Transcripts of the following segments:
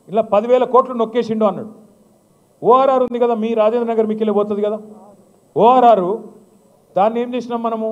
ఇలా 10,000 కోట్లు నొక్కేసిండు అన్నాడు. ఓఆర్ఆర్ ఉంది కదా, మీ రాజేంద్ర నగర్ మీకు పోతుంది కదా ఓఆర్ఆర్. దాన్ని ఏం చేసినాం మనము,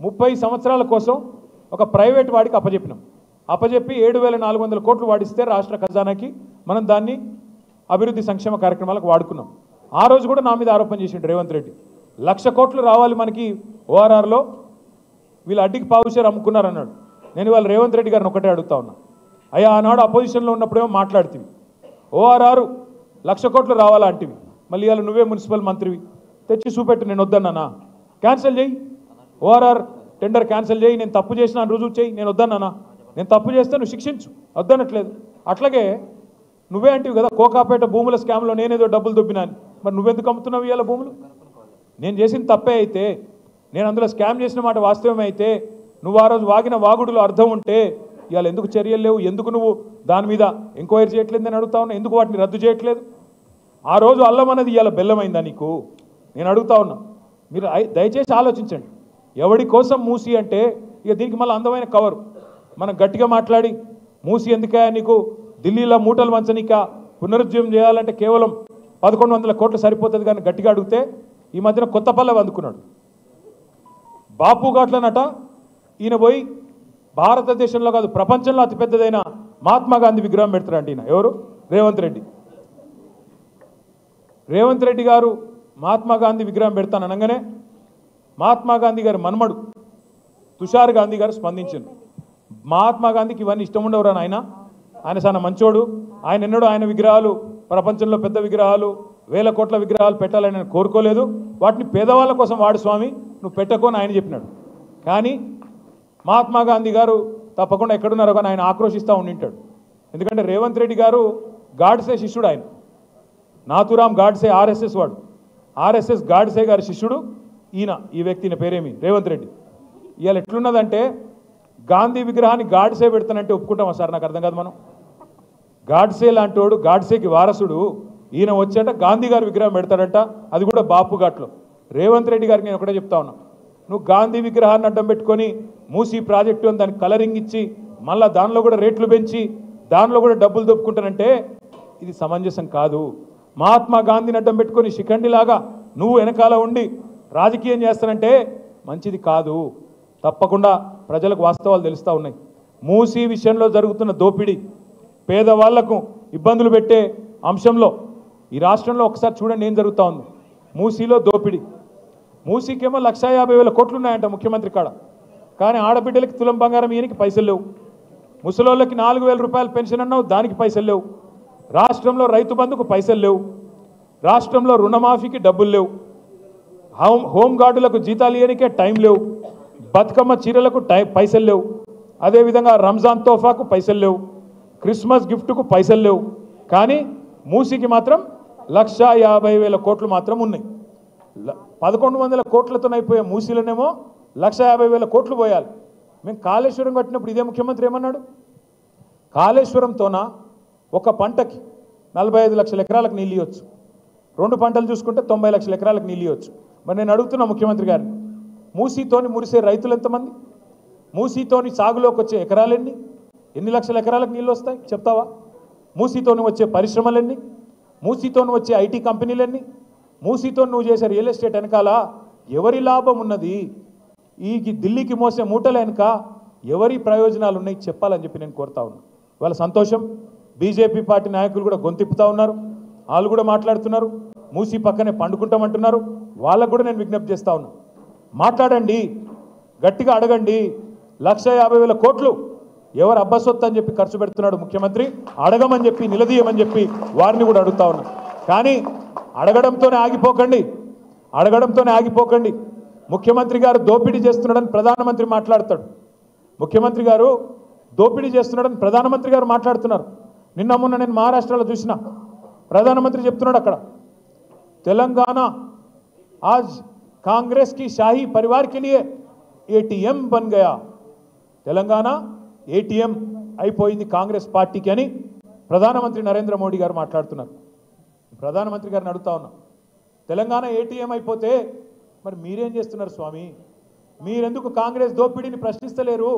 30 సంవత్సరాల కోసం ఒక ప్రైవేట్ వాడికి అప్పజెప్పి 7,400 కోట్లు వాడిస్తే రాష్ట్ర ఖజానాకి మనం దాన్ని అభివృద్ధి సంక్షేమ కార్యక్రమాలకు వాడుకున్నాం. ఆ రోజు కూడా నా మీద ఆరోపణ చేసిండు రేవంత్ రెడ్డి, 1,00,000 కోట్లు రావాలి మనకి ఓఆర్ఆర్లో, వీళ్ళు అడ్డికి పావుషేర్ అమ్ముకున్నారు అన్నాడు. నేను ఇవాళ రేవంత్ రెడ్డి గారిని ఒకటే అడుగుతా ఉన్నా, అయ్యా ఆనాడు అపోజిషన్లో ఉన్నప్పుడేమో మాట్లాడుతీవి ఓఆర్ఆర్ 1,00,000 కోట్లు రావాలా అంటివి, మళ్ళీ ఇవాళ నువ్వే మున్సిపల్ మంత్రివి, తెచ్చి చూపెట్టు, నేను వద్దన్నానా, క్యాన్సిల్ చేయి, ఓఆర్ఆర్ టెండర్ క్యాన్సిల్ చేయి, నేను తప్పు చేసిన రుజువు చేయి, నేను వద్దన్నానా, నేను తప్పు చేస్తే నువ్వు శిక్షించు, వద్దనట్లేదు. అట్లాగే నువ్వే అంటివి కదా కోకాపేట భూముల స్కామ్లో నేనేదో డబ్బులు దొబ్బినాను, మరి నువ్వెందుకు అమ్ముతున్నావు ఇవాళ భూములు? నేను చేసిన తప్పే అయితే, నేను అందులో స్కామ్ చేసిన మాట వాస్తవమే అయితే, నువ్వు ఆ రోజు వాగిన వాగుడులో అర్థం ఉంటే ఇవాళ ఎందుకు చర్యలు లేవు, ఎందుకు నువ్వు దాని మీద ఎంక్వైరీ చేయట్లేదని అడుగుతా ఉన్నా, ఎందుకు వాటిని రద్దు చేయట్లేదు? ఆ రోజు అల్లం అనేది ఇవాళ బెల్లమైందా నీకు? నేను అడుగుతా ఉన్నా, మీరు దయచేసి ఆలోచించండి. ఎవడి కోసం మూసి అంటే ఇక దీనికి మళ్ళీ అందమైన కవరు, మనం గట్టిగా మాట్లాడి మూసి ఎందుకే నీకు ఢిల్లీలో మూటలు వంచనీక పునరుజ్జీవం చేయాలంటే కేవలం 1,100 కోట్లు సరిపోతుంది కానీ గట్టిగా అడిగితే ఈ మధ్యన కొత్త పల్లె అందుకున్నాడు బాపు ఘాట్లనట. ఈయన పోయి భారతదేశంలో కాదు ప్రపంచంలో అతిపెద్దదైన మహాత్మా గాంధీ విగ్రహం పెడతారంట. ఈయన ఎవరు? రేవంత్ రెడ్డి. రేవంత్ రెడ్డి గారు మహాత్మా గాంధీ విగ్రహం పెడతాను అనగానే మహాత్మా గాంధీ గారి మన్మడు తుషార్ గాంధీ గారు స్పందించారు. మహాత్మా గాంధీకి ఇవన్నీ ఇష్టం ఉండవురా ఆయన, ఆయన చాలా మంచోడు, ఆయన ఎన్నడూ ఆయన విగ్రహాలు ప్రపంచంలో పెద్ద విగ్రహాలు 1,000 కోట్ల విగ్రహాలు పెట్టాలని నేను కోరుకోలేదు, వాటిని పేదవాళ్ళ కోసం వాడు స్వామి, నువ్వు పెట్టుకోని ఆయన చెప్పినాడు. కానీ మహాత్మా గాంధీ గారు తప్పకుండా ఎక్కడున్నారో కానీ ఆయన ఆక్రోషిస్తూ ఉండింటాడు. ఎందుకంటే రేవంత్ రెడ్డి గారు గాడ్సే శిష్యుడు, ఆయన నాథురామ్ గాడ్సే ఆర్ఎస్ఎస్ వాడు, ఆర్ఎస్ఎస్ గాడ్సే గారి శిష్యుడు ఈయన. ఈ వ్యక్తి పేరేమి రేవంత్ రెడ్డి. ఇవాళ ఎట్లున్నదంటే గాంధీ విగ్రహాన్ని గాడ్సే పెడతానంటే ఒప్పుకుంటామా సార్? నాకు అర్థం కాదు. మనం గాడ్సే లాంటి వాడు, గాడ్సేకి వారసుడు ఈయన వచ్చాట గాంధీ గారి విగ్రహం పెడతాడంట, అది కూడా బాపు ఘాట్లో. రేవంత్ రెడ్డి గారికి నేను ఒకటే చెప్తా ఉన్నా, నువ్వు గాంధీ విగ్రహాన్ని అడ్డం పెట్టుకొని మూసీ ప్రాజెక్టు అని దానికి కలరింగ్ ఇచ్చి మళ్ళీ దానిలో కూడా రేట్లు పెంచి దానిలో కూడా డబ్బులు దొప్పుకుంటానంటే ఇది సమంజసం కాదు. మహాత్మా గాంధీని అడ్డం పెట్టుకొని శిఖండిలాగా నువ్వు వెనకాల ఉండి రాజకీయం చేస్తానంటే మంచిది కాదు. తప్పకుండా ప్రజలకు వాస్తవాలు తెలుస్తూ ఉన్నాయి. మూసీ విషయంలో జరుగుతున్న దోపిడీ, పేదవాళ్లకు ఇబ్బందులు పెట్టే అంశంలో ఈ రాష్ట్రంలో ఒకసారి చూడండి ఏం జరుగుతూ ఉంది. మూసీలో దోపిడీ, మూసీకేమో 1,50,000 కోట్లు ఉన్నాయంట ముఖ్యమంత్రి కాడ, కానీ ఆడబిడ్డలకి తులం బంగారం ఈయనకి పైసలు లేవు, ముసలోళ్ళకి 4,000 రూపాయలు పెన్షన్ అన్నావు దానికి పైసలు లేవు, రాష్ట్రంలో రైతు బంధుకు పైసలు లేవు, రాష్ట్రంలో రుణమాఫీకి డబ్బులు లేవు, హోంగార్డులకు జీతాలు ఇవ్వడానికే టైం లేవు, బతుకమ్మ చీరలకు పైసలు లేవు, అదేవిధంగా రంజాన్ తోఫాకు పైసలు లేవు, క్రిస్మస్ గిఫ్ట్కు పైసలు లేవు. కానీ మూసీకి మాత్రం 1,50,000 కోట్లు మాత్రం ఉన్నాయి. 1,100 కోట్లతో అయిపోయే మూసీలోనేమో 1,50,000 కోట్లు పోయాలి. మేము కాళేశ్వరం కట్టినప్పుడు ఇదే ముఖ్యమంత్రి ఏమన్నాడు, కాళేశ్వరంతోన ఒక పంటకి 45 లక్షల ఎకరాలకు నీళ్ళు ఇవ్వచ్చు, 2 పంటలు చూసుకుంటే 90 లక్షల ఎకరాలకు నీళ్ళు ఇవ్వచ్చు. మరి నేను అడుగుతున్నా ముఖ్యమంత్రి గారిని, మూసీతోని మురిసే రైతులు ఎంతమంది, మూసీతోని సాగులోకి వచ్చే ఎకరాలెన్ని, ఎన్ని లక్షల ఎకరాలకు నీళ్ళు వస్తాయి చెప్తావా? మూసీతోని వచ్చే పరిశ్రమలెన్ని, మూసీతోని వచ్చే ఐటీ కంపెనీలన్నీ, మూసీతో నువ్వు చేసే రియల్ ఎస్టేట్ వెనకాల ఎవరి లాభం ఉన్నది, ఈ ఢిల్లీకి మోసే మూటల వెనుక ఎవరి ప్రయోజనాలు ఉన్నాయి చెప్పాలని చెప్పి నేను కోరుతా ఉన్నాను. వాళ్ళ సంతోషం, బీజేపీ పార్టీ నాయకులు కూడా గొంతిప్పుతా ఉన్నారు, వాళ్ళు కూడా మాట్లాడుతున్నారు, మూసీ పక్కనే పండుకుంటామంటున్నారు. వాళ్ళకు కూడా నేను విజ్ఞప్తి చేస్తా ఉన్నాను, మాట్లాడండి, గట్టిగా అడగండి. 1,50,000 కోట్లు ఎవరు అబ్బసొత్తు అని చెప్పి ఖర్చు పెడుతున్నాడు ముఖ్యమంత్రి, అడగమని చెప్పి నిలదీయమని చెప్పి వారిని కూడా అడుగుతా ఉన్నా. కానీ అడగడంతోనే ఆగిపోకండి. ముఖ్యమంత్రి గారు దోపిడీ చేస్తున్నాడని ప్రధానమంత్రి మాట్లాడతాడు, ముఖ్యమంత్రి గారు దోపిడీ చేస్తున్నాడని ప్రధానమంత్రి గారు మాట్లాడుతున్నారు. నిన్న మొన్న నేను మహారాష్ట్రలో చూసిన ప్రధానమంత్రి చెప్తున్నాడు, అక్కడ తెలంగాణ आज कांग्रेस की शाही परिवार के लिए एटीएम बन गया, తెలంగాణ ఏటీఎం అయిపోయింది కాంగ్రెస్ పార్టీకి అని ప్రధానమంత్రి నరేంద్ర మోడీ గారు మాట్లాడుతున్నారు. ప్రధానమంత్రి గారిని అడుగుతా ఉన్నా, తెలంగాణ ఏటీఎం అయిపోతే మరి మీరేం చేస్తున్నారు స్వామి? మీరెందుకు కాంగ్రెస్ దోపిడీని ప్రశ్నిస్తలేరు?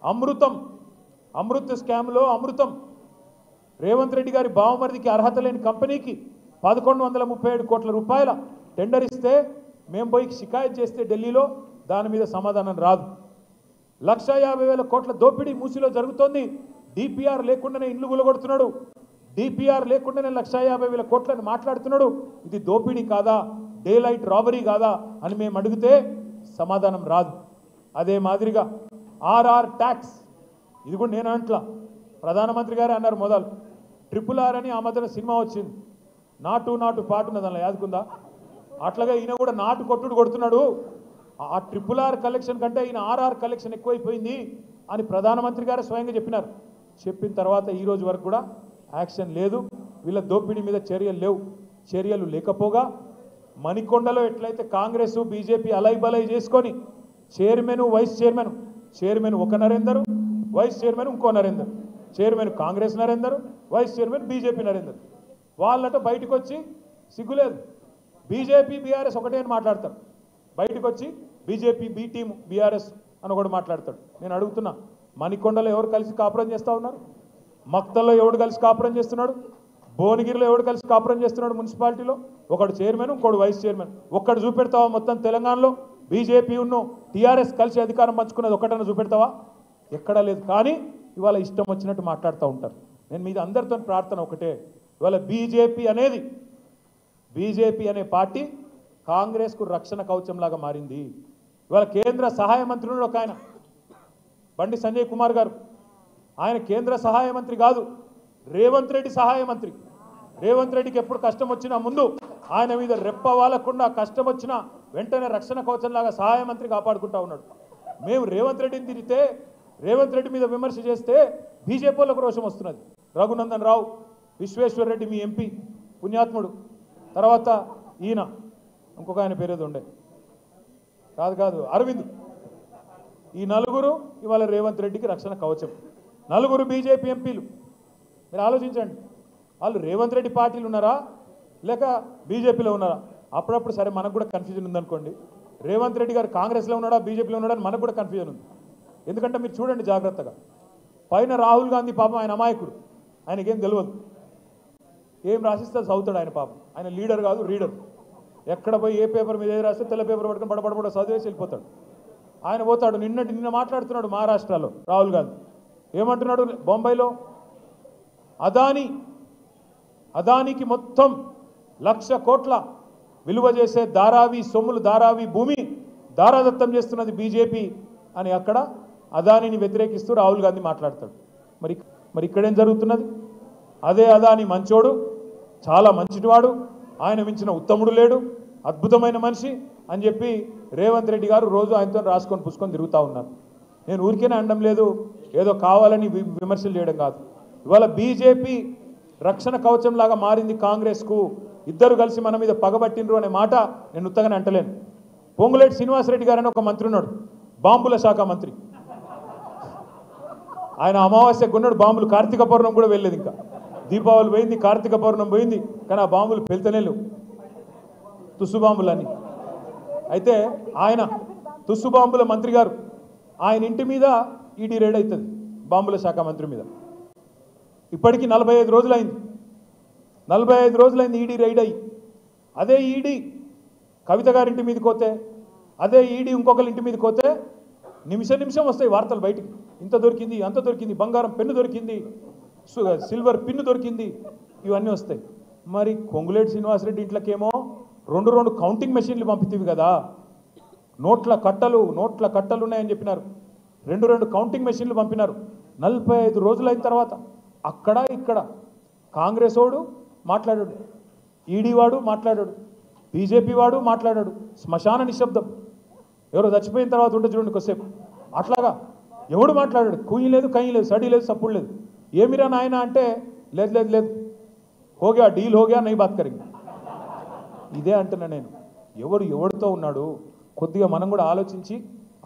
అమృత్ స్కామ్లో అమృతం రేవంత్ రెడ్డి గారి బావమరిదికి అర్హత లేని కంపెనీకి 1137 కోట్ల రూపాయల టెండర్ ఇస్తే మేము పోయి షికాయత్ చేస్తే ఢిల్లీలో దాని మీద సమాధానం రాదు. 1,50,000 కోట్ల దోపిడీ మూసిలో జరుగుతోంది. డిపిఆర్ లేకుండానే ఇండ్లు గులగొడుతున్నాడు. డిపిఆర్ లేకుండానే 1,50,000 కోట్లని మాట్లాడుతున్నాడు. ఇది దోపిడీ కాదా, డే లైట్ రాబరీ కాదా అని మేము అడిగితే సమాధానం రాదు. అదే మాదిరిగా ఆర్ఆర్ ట్యాక్స్, ఇది కూడా నేను అంట్లా, ప్రధానమంత్రి గారే అన్నారు మొదలు. RRR అని ఆ మధ్యన సినిమా వచ్చింది, నాటు పాటున్న దానిలో యాదుకుందా, అట్లాగే ఈయన కూడా నాటు కొట్టుడు కొడుతున్నాడు. ఆ RRR కలెక్షన్ కంటే ఈయన ఆర్ఆర్ కలెక్షన్ ఎక్కువైపోయింది అని ప్రధానమంత్రి గారు స్వయంగా చెప్పినారు. చెప్పిన తర్వాత ఈ రోజు వరకు కూడా యాక్షన్ లేదు. వీళ్ళ దోపిడీ మీద చర్యలు లేవు. చర్యలు లేకపోగా మణికొండలో ఎట్లయితే కాంగ్రెస్ బీజేపీ అలైబలై చేసుకొని చైర్మన్ వైస్ చైర్మన్ ఒక నరేందర్, వైస్ చైర్మన్ ఇంకో Narender, chairman Congress Narender, vice chairman BJP Narender, వాళ్ళట బయటకు వచ్చి సిగ్గులేదు. బీజేపీ బీఆర్ఎస్ ఒకటే అని మాట్లాడతారు, బయటకు వచ్చి బీజేపీ బీ టీమ్ బీఆర్ఎస్ అని ఒకటి మాట్లాడతాడు. నేను అడుగుతున్నా, మణికొండలో ఎవరు కలిసి కాపురం చేస్తూ ఉన్నారు? మక్తల్లో ఎవడు కలిసి కాపురం చేస్తున్నాడు? భువనగిరిలో ఎవడు కలిసి కాపురం చేస్తున్నాడు? మున్సిపాలిటీలో ఒకడు చైర్మన్, ఇంకోడు వైస్ చైర్మన్. ఒక్కడు చూపెడతావా మొత్తం తెలంగాణలో బీజేపీ ఉన్ను టీఆర్ఎస్ కలిసి అధికారం పంచుకున్నది ఒక్కటన్నా చూపెడతావా? ఎక్కడా లేదు. కానీ ఇవాళ ఇష్టం వచ్చినట్టు మాట్లాడుతూ ఉంటారు. నేను మీద అందరితో ప్రార్థన ఒకటే, ఇవాళ బీజేపీ అనే పార్టీ కాంగ్రెస్కు రక్షణ కవచంలాగా మారింది. ఇవాళ కేంద్ర సహాయ మంత్రులు ఒక ఆయన బండి సంజయ్ కుమార్ గారు, ఆయన కేంద్ర సహాయ మంత్రి కాదు, రేవంత్ రెడ్డి సహాయ మంత్రి. రేవంత్ రెడ్డికి ఎప్పుడు కష్టం వచ్చినా ముందు ఆయన మీద రెప్ప వాలకుండా, కష్టం వచ్చినా వెంటనే రక్షణ కవచంలాగా సహాయ మంత్రి కాపాడుకుంటా ఉన్నాడు. మేము రేవంత్ రెడ్డిని తిరిగితే, రేవంత్ రెడ్డి మీద విమర్శ చేస్తే బీజేపీలకు రోషం వస్తున్నది. రఘునందన్ రావు, విశ్వేశ్వర్ రెడ్డి మీ ఎంపీ పుణ్యాత్ముడు, తర్వాత ఈయన ఇంకొక ఆయన పేరేదో ఉండే, కాదు అరవింద్, ఈ నలుగురు ఇవాళ రేవంత్ రెడ్డికి రక్షణ కవచం. నలుగురు బీజేపీ ఎంపీలు. మీరు ఆలోచించండి, వాళ్ళు రేవంత్ రెడ్డి పార్టీలు ఉన్నారా లేక బీజేపీలో ఉన్నారా? అప్పుడప్పుడు సరే మనకు కూడా కన్ఫ్యూజన్ ఉందనుకోండి, రేవంత్ రెడ్డి గారు కాంగ్రెస్లో ఉన్నాడా బీజేపీలో ఉన్నాడా అని మనకు కూడా కన్ఫ్యూజన్ ఉంది. ఎందుకంటే మీరు చూడండి జాగ్రత్తగా, పైన రాహుల్ గాంధీ పాపం ఆయన అమాయకుడు, ఆయనకేం తెలియదు, ఏం రాసిస్తే చదువుతాడు ఆయన పాపం. ఆయన లీడర్ కాదు, రీడర్. ఎక్కడ పోయి ఏ పేపర్ మీద ఏది రాస్తే తెల్ల పేపర్ పట్టుకుని బడబడ చదివేసి వెళ్ళిపోతాడు. ఆయన పోతాడు. నిన్న మాట్లాడుతున్నాడు మహారాష్ట్రలో రాహుల్ గాంధీ. ఏమంటున్నాడు బొంబాయిలో? అదానికి మొత్తం 1,00,000 కోట్ల విలువ చేసే ధారావి భూమి దారాదత్తం చేస్తున్నది బీజేపీ అని అక్కడ అదానిని వ్యతిరేకిస్తూ రాహుల్ గాంధీ మాట్లాడతాడు. మరి ఇక్కడేం జరుగుతున్నది? అదే అదాని మంచోడు, చాలా మంచివాడు, ఆయన మించిన ఉత్తముడు లేడు, అద్భుతమైన మనిషి అని చెప్పి రేవంత్ రెడ్డి గారు రోజు ఆయనతో రాసుకొని పుసుకొని తిరుగుతూ ఉన్నారు. నేను ఊరికేనే అనడం లేదు, ఏదో కావాలని విమర్శలు చేయడం కాదు. ఇవాళ బీజేపీ రక్షణ కవచంలాగా మారింది కాంగ్రెస్కు. ఇద్దరు కలిసి మన మీద పగబట్టిండ్రు అనే మాట నేను ఉత్తగానే అంటలేను. పొంగులేటి శ్రీనివాసరెడ్డి గారు అని ఒక మంత్రి ఉన్నాడు, బాంబుల శాఖ మంత్రి. ఆయన అమావాస్య కొన్నాడు బాంబులు, కార్తీక పౌర్ణం కూడా వెళ్ళలేదు, ఇంకా దీపావళి పోయింది, కార్తీక పౌర్ణం పోయింది, కానీ ఆ బాంబులు పెళ్తనే లేవు, తుస్సు బాంబులని. అయితే ఆయన తుస్సు బాంబుల మంత్రి గారు, ఆయన ఇంటి మీద ఈడీ రైడ్ అవుతుంది, బాంబుల శాఖ మంత్రి మీద. ఇప్పటికీ 45 రోజులైంది, 45 రోజులైంది ఈడీ రైడ్ అయ్యి. అదే ఈడీ కవిత గారింటి మీదకి పోతే, అదే ఈడీ ఇంకొకరి ఇంటి మీదకి పోతే నిమిషం వస్తాయి వార్తలు బయటికి. ఇంత దొరికింది, అంత దొరికింది, బంగారం పెన్ను దొరికింది, సిల్వర్ పిన్ను దొరికింది, ఇవన్నీ వస్తాయి. మరి పొంగులేటి శ్రీనివాసరెడ్డి ఇంట్లోకేమో 2 కౌంటింగ్ మెషిన్లు పంపితీవి కదా, నోట్ల కట్టలు ఉన్నాయని చెప్పినారు. 2 కౌంటింగ్ మెషిన్లు పంపినారు. 45 రోజులైన తర్వాత అక్కడ ఇక్కడ కాంగ్రెస్ వాడు మాట్లాడాడు, ఈడీ వాడు మాట్లాడాడు, బీజేపీ వాడు మాట్లాడాడు. శ్మశాన నిశ్శబ్దం. ఎవరో చచ్చిపోయిన తర్వాత ఉంటే చూడండి కొద్దిసేపు, అట్లాగా ఎవడు మాట్లాడాడు. కుయ్యి లేదు, కయ్యి లేదు, సడి లేదు, సప్పుడు లేదు. ఏమిరా నాయన అంటే లేదు హోగా డీల్ హోగా నై బాత్ కరింగ్. ఇదే అంటున్నా నేను. ఎవడితో ఉన్నాడు కొద్దిగా మనం కూడా ఆలోచించి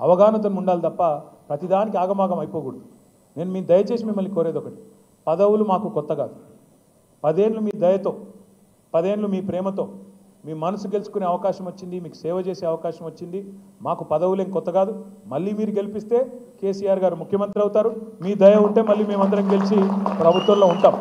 అవగాహనతో ఉండాలి తప్ప ప్రతిదానికి ఆగమాగం అయిపోకూడదు. నేను దయచేసి మిమ్మల్ని కోరేది ఒకటి, పదవులు మాకు కొత్త కాదు. 10 ఏళ్ళు మీ దయతో, 10 ఏళ్ళు మీ ప్రేమతో మీ మనసు గెలుచుకునే అవకాశం వచ్చింది, మీకు సేవ చేసే అవకాశం వచ్చింది. మాకు పదవులేం కొత్త కాదు. మళ్ళీ మీరు గెలిపిస్తే కేసీఆర్ గారు ముఖ్యమంత్రి అవుతారు. మీ దయ ఉంటే మళ్ళీ మేమందరం గెలిచి ప్రభుత్వంలో ఉంటాం.